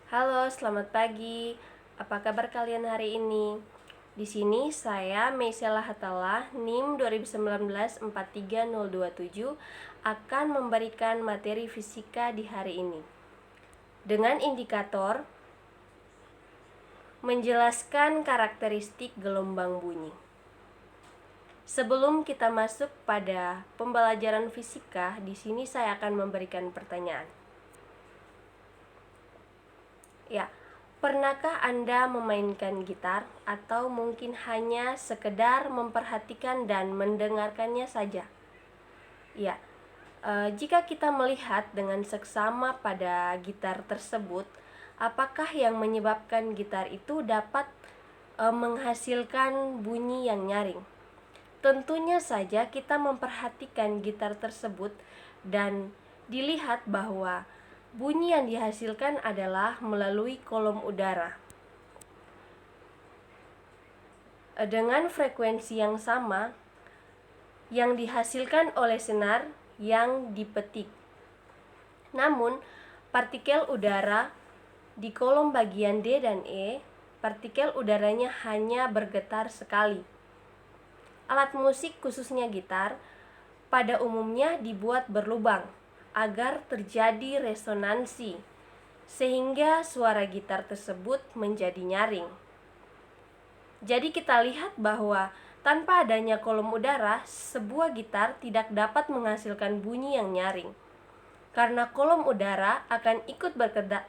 Halo, selamat pagi. Apa kabar kalian hari ini? Di sini saya Meisela Hatala, NIM 2019 43027 akan memberikan materi fisika di hari ini. Dengan indikator menjelaskan karakteristik gelombang bunyi. Sebelum kita masuk pada pembelajaran fisika, di sini saya akan memberikan pertanyaan. Ya, pernahkah Anda memainkan gitar atau mungkin hanya sekedar memperhatikan dan mendengarkannya saja? Ya, jika kita melihat dengan seksama pada gitar tersebut, apakah yang menyebabkan gitar itu dapat menghasilkan bunyi yang nyaring? Tentunya saja kita memperhatikan gitar tersebut dan dilihat bahwa bunyi yang dihasilkan adalah melalui kolom udara. Dengan frekuensi yang sama yang dihasilkan oleh senar yang dipetik. Namun, partikel udara di kolom bagian D dan E, partikel udaranya hanya bergetar sekali. Alat musik khususnya gitar pada umumnya dibuat berlubang agar terjadi resonansi sehingga suara gitar tersebut menjadi nyaring. Jadi kita lihat bahwa tanpa adanya kolom udara, sebuah gitar tidak dapat menghasilkan bunyi yang nyaring. Karena kolom udara akan ikut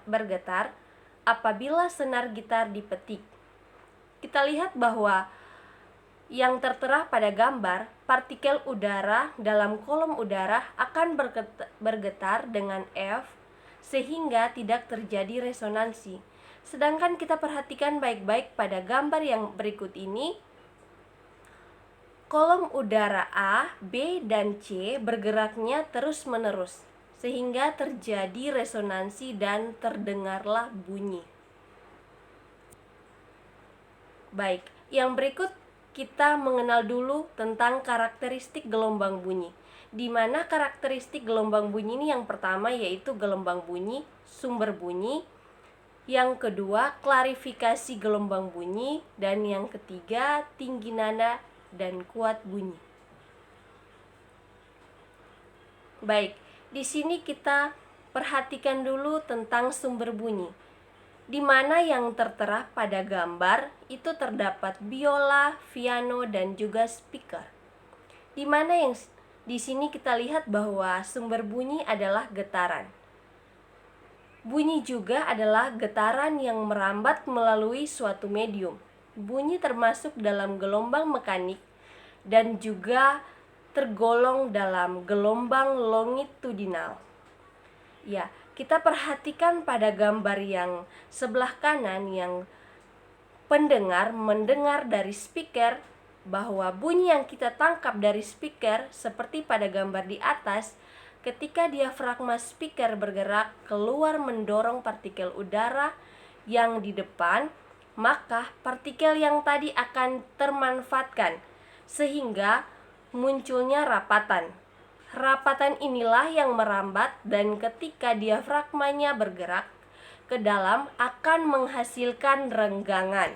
bergetar apabila senar gitar dipetik. Kita lihat bahwa yang tertera pada gambar, partikel udara dalam kolom udara akan bergetar dengan F sehingga tidak terjadi resonansi. Sedangkan kita perhatikan baik-baik pada gambar yang berikut ini, kolom udara A, B, dan C bergeraknya terus-menerus sehingga terjadi resonansi dan terdengarlah bunyi. Baik, yang berikut kita mengenal dulu tentang karakteristik gelombang bunyi. Di mana karakteristik gelombang bunyi ini yang pertama yaitu gelombang bunyi, sumber bunyi. Yang kedua, klarifikasi gelombang bunyi. Dan yang ketiga, tinggi nada dan kuat bunyi. Baik, di sini kita perhatikan dulu tentang sumber bunyi. Di mana yang tertera pada gambar itu terdapat biola, piano, dan juga speaker. Di mana yang di sini kita lihat bahwa sumber bunyi adalah getaran. Bunyi juga adalah getaran yang merambat melalui suatu medium. Bunyi termasuk dalam gelombang mekanik dan juga tergolong dalam gelombang longitudinal. Ya, kita perhatikan pada gambar yang sebelah kanan yang pendengar mendengar dari speaker bahwa bunyi yang kita tangkap dari speaker seperti pada gambar di atas, ketika diafragma speaker bergerak keluar mendorong partikel udara yang di depan, maka partikel yang tadi akan termanfaatkan sehingga munculnya rapatan. Rapatan inilah yang merambat dan ketika diafragmanya bergerak ke dalam akan menghasilkan renggangan.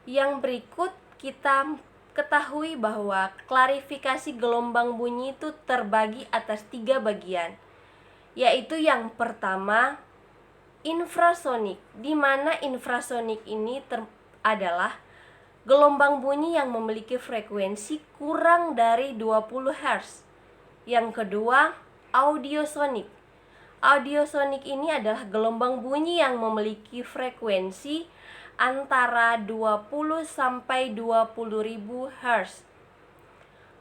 Yang berikut kita ketahui bahwa klarifikasi gelombang bunyi itu terbagi atas 3 bagian, yaitu yang pertama infrasonik, di mana infrasonik ini adalah gelombang bunyi yang memiliki frekuensi kurang dari 20 Hz. Yang kedua, audiosonik. Audiosonik ini adalah gelombang bunyi yang memiliki frekuensi antara 20 sampai 20.000 Hz.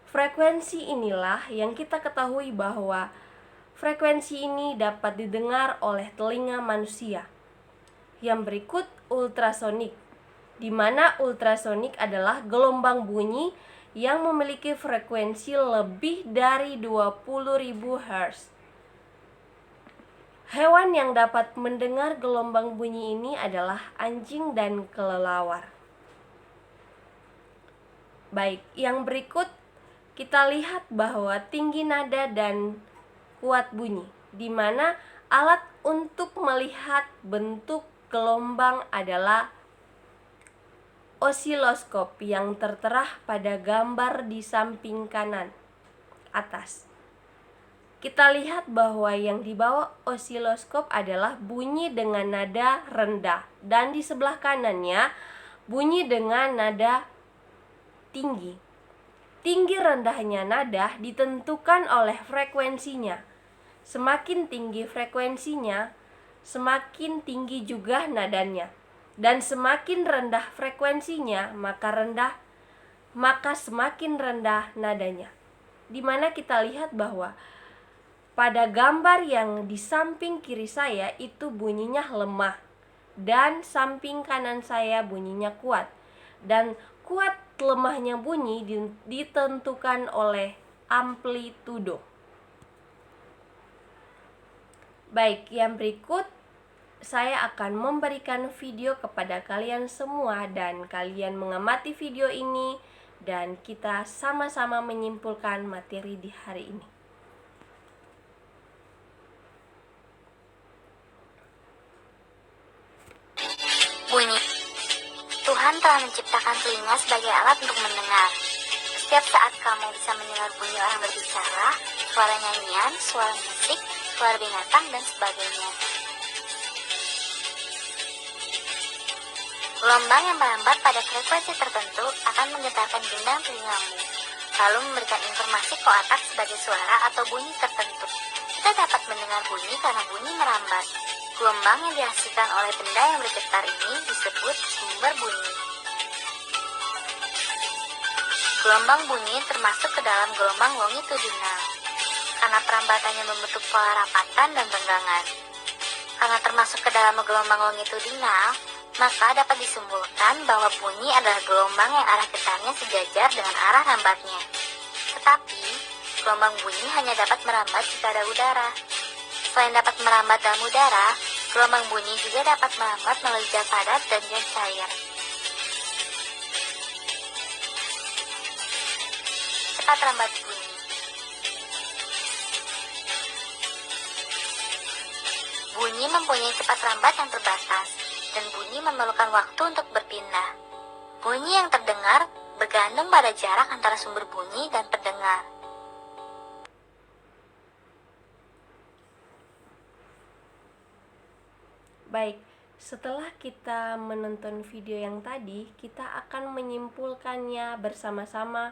Frekuensi inilah yang kita ketahui bahwa frekuensi ini dapat didengar oleh telinga manusia. Yang berikut ultrasonik, di mana ultrasonik adalah gelombang bunyi yang memiliki frekuensi lebih dari 20.000 Hz. Hewan yang dapat mendengar gelombang bunyi ini adalah anjing dan kelelawar. Baik, yang berikut kita lihat bahwa tinggi nada dan kuat bunyi, di mana alat untuk melihat bentuk gelombang adalah osiloskop yang tertera pada gambar di samping kanan atas. Kita lihat bahwa yang dibawa osiloskop adalah bunyi dengan nada rendah, dan di sebelah kanannya bunyi dengan nada tinggi. Tinggi rendahnya nada ditentukan oleh frekuensinya. Semakin tinggi frekuensinya, semakin tinggi juga nadanya. Dan semakin rendah frekuensinya, maka semakin rendah nadanya. Dimana kita lihat bahwa pada gambar yang di samping kiri saya itu bunyinya lemah, dan samping kanan saya bunyinya kuat. Dan kuat lemahnya bunyi ditentukan oleh amplitudo. Baik, yang berikut saya akan memberikan video kepada kalian semua, dan kalian mengamati video ini dan kita sama-sama menyimpulkan materi di hari ini. Bunyi. Tuhan telah menciptakan telinga sebagai alat untuk mendengar. Setiap saat kamu bisa mendengar bunyi orang berbicara, suara nyanyian, suara musik, suara binatang, dan sebagainya. Gelombang yang merambat pada frekuensi tertentu akan menggetarkan gendang telingamu, lalu memberikan informasi ke otak sebagai suara atau bunyi tertentu. Kita dapat mendengar bunyi karena bunyi merambat. Gelombang yang dihasilkan oleh benda yang bergetar ini disebut sumber bunyi. Gelombang bunyi termasuk ke dalam gelombang longitudinal, karena perambatannya membentuk pola rapatan dan tenggangan. Karena termasuk ke dalam gelombang longitudinal, maka dapat disimpulkan bahwa bunyi adalah gelombang yang arah getarnya sejajar dengan arah rambatnya. Tetapi, gelombang bunyi hanya dapat merambat jika ada udara. Selain dapat merambat dalam udara, gelombang bunyi juga dapat merambat melalui zat padat dan zat cair. Cepat rambat bunyi. Bunyi mempunyai cepat rambat yang terbatas, dan bunyi memerlukan waktu untuk berpindah. Bunyi yang terdengar bergantung pada jarak antara sumber bunyi dan pendengar. Baik, setelah kita menonton video yang tadi, kita akan menyimpulkannya bersama-sama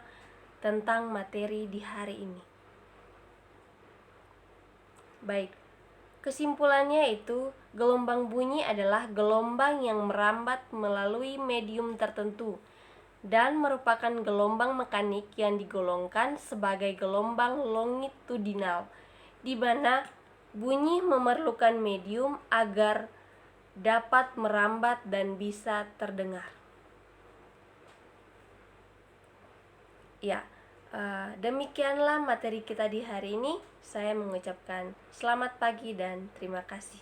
tentang materi di hari ini. Baik, kesimpulannya itu gelombang bunyi adalah gelombang yang merambat melalui medium tertentu dan merupakan gelombang mekanik yang digolongkan sebagai gelombang longitudinal, di mana bunyi memerlukan medium agar dapat merambat dan bisa terdengar. Ya, demikianlah materi kita di hari ini. Saya mengucapkan selamat pagi dan terima kasih.